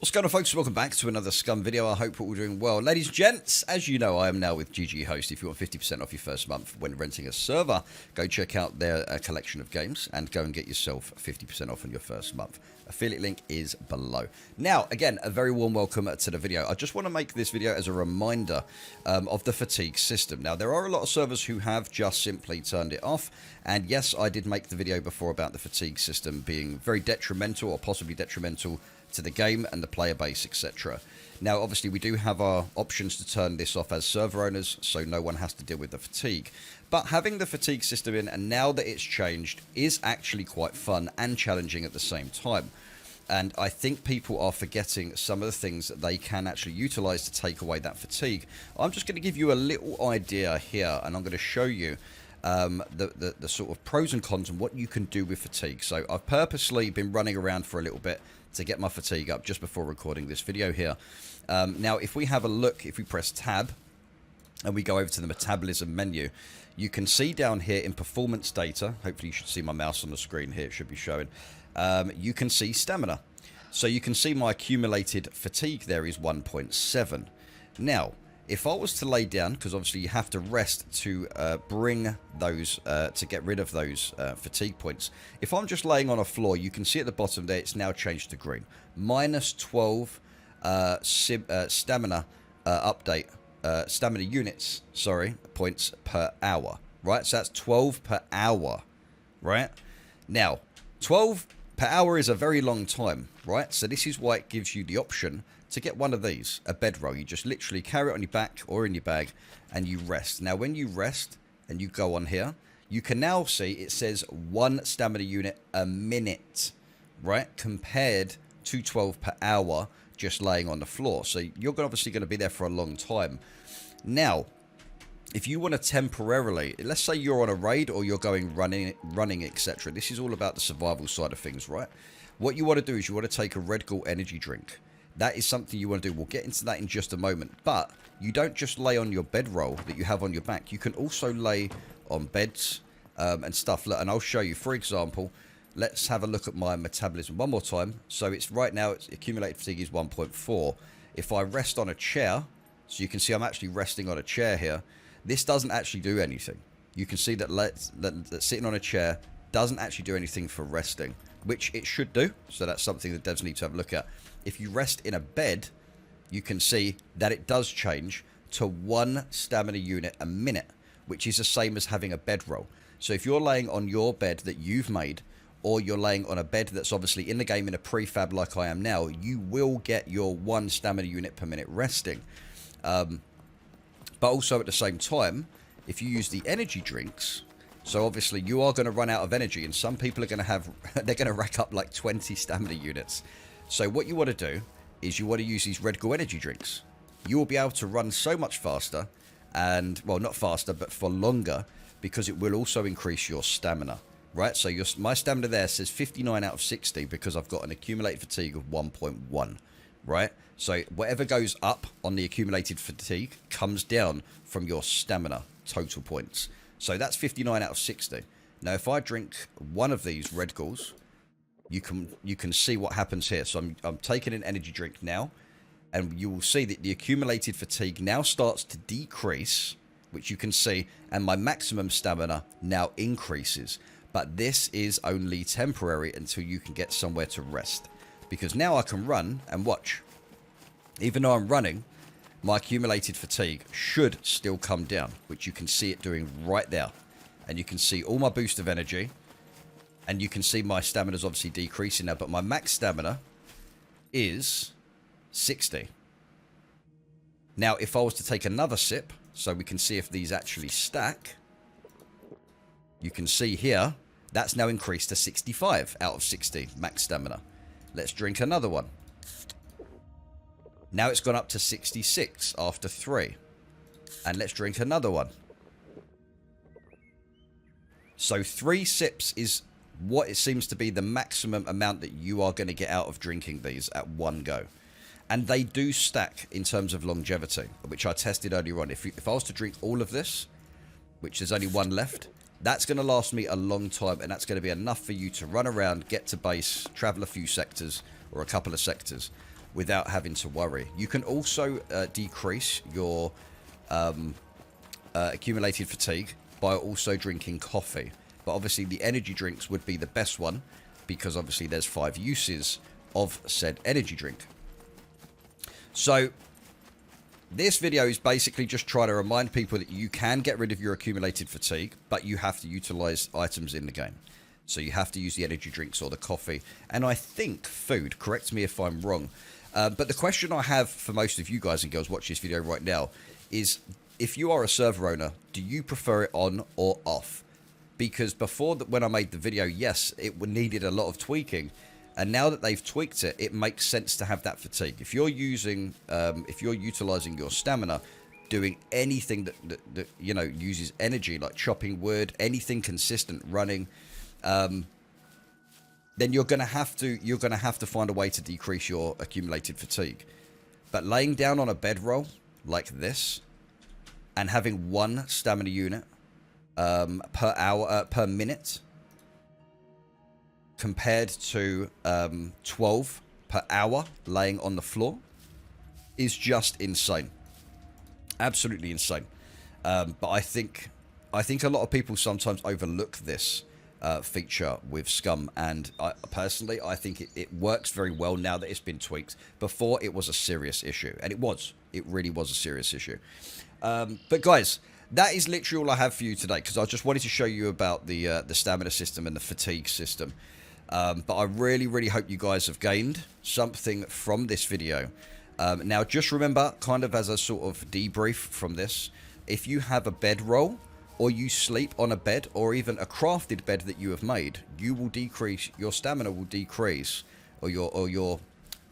What's going on, folks? Welcome back to another SCUM video. I hope we're all doing well. Ladies and gents, as you know, I am now with GG Host. If you want 50% off your first month when renting a server, go check out their collection of games and go and get yourself 50% off on your first month. Affiliate link is below. Now, again, a very warm welcome to the video. I just want to make this video as a reminder of the fatigue system. Now, there are a lot of servers who have just simply turned it off. And yes, I did make the video before about the fatigue system being very detrimental or possibly detrimental to the game and the player base, etc. Now, obviously, we do have our options to turn this off as server owners, so no one has to deal with the fatigue. But having the fatigue system in, and now that it's changed, is actually quite fun and challenging at the same time. And I think people are forgetting some of the things that they can actually utilize to take away that fatigue. I'm just going to give you a little idea here, and I'm going to show you the sort of pros and cons and what you can do with fatigue. So I've purposely been running around for a little bit to get my fatigue up just before recording this video here. Now, if we have a look, if we press tab and we go over to the metabolism menu, you can see down here in performance data, hopefully you should see my mouse on the screen here, it should be showing, you can see stamina. So you can see my accumulated fatigue there is 1.7. Now, if I was to lay down, because obviously you have to rest to bring those, to get rid of those fatigue points. If I'm just laying on a floor, you can see at the bottom there, it's now changed to green. Minus 12 stamina update, stamina units, sorry, points per hour, right? So that's 12 per hour, right? Now, 12 per hour is a very long time, right? So this is why it gives you the option to get one of these, a bedroll. You just literally carry it on your back or in your bag and you rest. Now, when you rest and you go on here, you can now see it says 1 stamina unit a minute, right? Compared to 12 per hour just laying on the floor. So you're obviously going to be there for a long time. Now, if you want to temporarily, let's say you're on a raid or you're going running, etc. This is all about the survival side of things, right? What you want to do is you want to take a Red Bull energy drink. That is something you want to do. We'll get into that in just a moment. But you don't just lay on your bedroll that you have on your back. You can also lay on beds and stuff. Look, and I'll show you. For example, let's have a look at my metabolism one more time. So it's right now, it's accumulated fatigue is 1.4. If I rest on a chair, so you can see I'm actually resting on a chair here. This doesn't actually do anything. You can see that sitting on a chair doesn't actually do anything for resting, which it should do. So that's something that devs need to have a look at. If you rest in a bed, you can see that it does change to 1 stamina unit a minute, which is the same as having a bedroll. So if you're laying on your bed that you've made, or you're laying on a bed that's obviously in the game in a prefab like I am now, you will get your 1 stamina unit per minute resting. But also at the same time, if you use the energy drinks, so obviously you are going to run out of energy, and some people are going to have, they're going to rack up like 20 stamina units. So what you want to do is you want to use these Red Bull energy drinks. You will be able to run so much faster, and, well, not faster, but for longer, because it will also increase your stamina, right? So my stamina there says 59 out of 60 because I've got an accumulated fatigue of 1.1, right? So whatever goes up on the accumulated fatigue comes down from your stamina total points. So that's 59 out of 60. Now, if I drink one of these Red Bulls, you can see what happens here. So I'm taking an energy drink now, and you will see that the accumulated fatigue now starts to decrease, which you can see, and my maximum stamina now increases. But this is only temporary until you can get somewhere to rest, because now I can run and watch. Even though I'm running, my accumulated fatigue should still come down, which you can see it doing right there. And you can see all my boost of energy. And you can see my stamina is obviously decreasing now, but my max stamina is 60. Now, if I was to take another sip, so we can see if these actually stack, you can see here, that's now increased to 65 out of 60 max stamina. Let's drink another one. Now it's gone up to 66 after 3. And let's drink another one. So 3 sips is what it seems to be the maximum amount that you are going to get out of drinking these at one go. And they do stack in terms of longevity, which I tested earlier on. If I was to drink all of this, which there's only one left, that's going to last me a long time, and that's going to be enough for you to run around, get to base, travel a few sectors or a couple of sectors. without having to worry. You can also decrease your accumulated fatigue by also drinking coffee. But obviously the energy drinks would be the best one, because obviously there's 5 uses of said energy drink. So this video is basically just trying to remind people that you can get rid of your accumulated fatigue, but you have to utilize items in the game. So you have to use the energy drinks or the coffee, and I think food. Correct me if I'm wrong. But the question I have for most of you guys and girls watching this video right now is, if you are a server owner, do you prefer it on or off? Because before that, when I made the video, yes, it needed a lot of tweaking. And now that they've tweaked it, it makes sense to have that fatigue. If you're using, if you're utilizing your stamina, doing anything that you know uses energy, like chopping wood, anything consistent, running, then you're gonna have to find a way to decrease your accumulated fatigue. But laying down on a bedroll like this, and having 1 stamina unit per hour per minute, compared to 12 per hour laying on the floor, is just insane. Absolutely insane. But I think a lot of people sometimes overlook this feature with SCUM, and personally I think it works very well now that it's been tweaked. Before, it was a serious issue, and it really was a serious issue. But guys, that is literally all I have for you today, because I just wanted to show you about the stamina system and the fatigue system. But I really hope you guys have gained something from this video. Now, just remember, kind of as a sort of debrief from this, if you have a bedroll, or you sleep on a bed, or even a crafted bed that you have made, you will decrease, your stamina will decrease, or your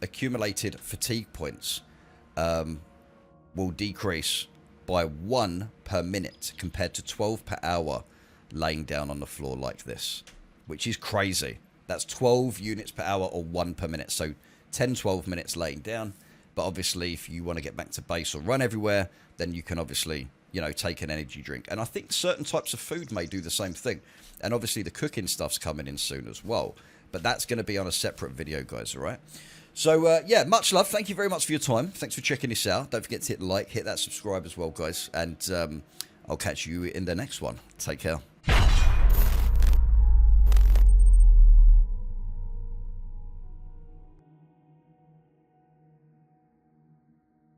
accumulated fatigue points will decrease by 1 per minute, compared to 12 per hour laying down on the floor like this, which is crazy. That's 12 units per hour, or 1 per minute. So 10-12 minutes laying down. But obviously, if you want to get back to base or run everywhere, then you can obviously, you know, take an energy drink. And I think certain types of food may do the same thing. And obviously the cooking stuff's coming in soon as well. But that's going to be on a separate video, guys, all right? So, yeah, much love. Thank you very much for your time. Thanks for checking this out. Don't forget to hit the like, hit that subscribe as well, guys. And I'll catch you in the next one. Take care.